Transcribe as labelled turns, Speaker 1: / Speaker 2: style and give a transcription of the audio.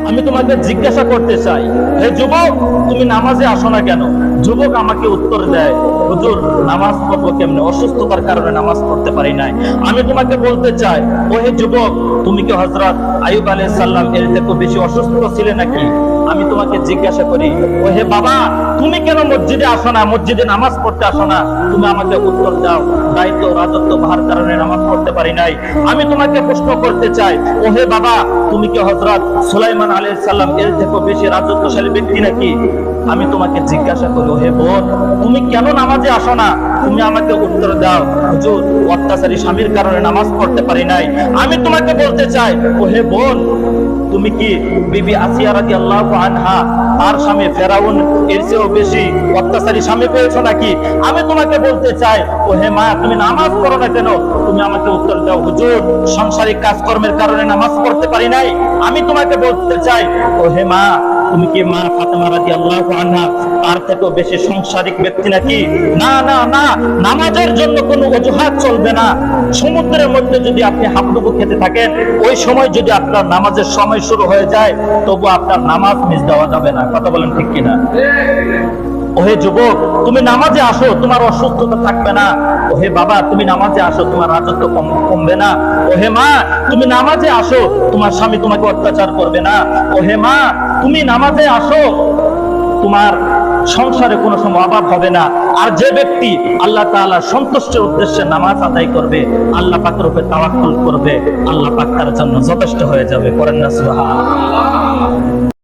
Speaker 1: আমি তোমাকে জিজ্ঞাসা করতে চাই, হে যুবক, তুমি নামাজে আসো না কেন? যুবক আমাকে উত্তর দেয়, হুজুর নামাজ পড়বো কেমনে, অসুস্থতার কারণে নামাজ পড়তে পারি নাই। আমি তোমাকে বলতে চাই, ও হে যুবক, তুমি কি হযরত আইয়ুব আলাইহিস সালাম এর থেকে বেশি অসুস্থ ছিলে নাকি? আমি তোমাকে জিজ্ঞাসা করি, ও হে বাবা, তুমি কেন মসজিদে আসো না, মসজিদে নামাজ পড়তে আসো না? তুমি আমাকে উত্তর দাও, দায়িত্ব রাজত্ব ভার কারণে নামাজ পড়তে পারি নাই। আমি তোমাকে প্রশ্ন করতে চাই, ও হে বাবা, তুমি কি হযরত সুলাইমান আলাইহিস সালাম এর থেকে বেশি রাজত্বশালী ব্যক্তি নাকি? আমি তোমাকে জিজ্ঞাসা করি, ও হে বোন, তুমি কেন নামাজে আসো না? তুমি আমাকে উত্তর দাও, হুজুর অত্যাচারী স্বামীর কারণে নামাজ পড়তে পারি নাই। আমি তোমাকে বলতে চাই, ও হে বোন, তুমি কি বিবি আসিয়া রাদিয়াল্লাহু আনহা আর স্বামী ফেরাউন এর চেয়েও বেশি অত্যাচারী স্বামী পেয়েছো নাকি? আমি তোমাকে বলতে চাই, ও হে মা, তুমি নামাজ পড়ো না কেন? তুমি আমাকে উত্তর দাও, হুজুর সাংসারিক কাজকর্মের কারণে নামাজ পড়তে পারি নাই। আমি তোমাকে বলতে চাই, ও হে মা, তুমি কি মা ফাতেমা রাদিয়াল্লাহু আনহা তার থেকেও বেশি সংসারিক ব্যক্তি নাকি? না না না, নামাজের জন্য কোনো অজুহাত চলবে না। সমুদ্রের মধ্যে যদি আপনি হাবুডুবু খেতে থাকেন, ওই সময় যদি আপনার নামাজের সময় শুরু হয়ে যায়, তবু আপনার নামাজ মিস দেওয়া যাবে না। কথা বলেন ঠিক কিনা? ওহে যুবক, তুমি নামাজে আসো, তোমার অসুস্থতা থাকবে না। ওহে বাবা, তুমি নামাজে আসো, তোমার রাজত্ব কমবে না। ওহে মা, তুমি নামাজে আসো, তোমার স্বামী তোমাকে অত্যাচার করবে না। ওহে মা, তুমি নামাজে আসো, তোমার সংসারে কোনো সময় অভাব হবে না। আর যে ব্যক্তি আল্লাহ তাআলা সন্তুষ্টির উদ্দেশ্যে নামাজ আদায় করবে, আল্লাহ পাকের উপরে তাওয়াক্কুল করবে, আল্লাহ পাক তার জন্য যথেষ্ট হয়ে যাবে। করেন না সুবহানাল্লাহ।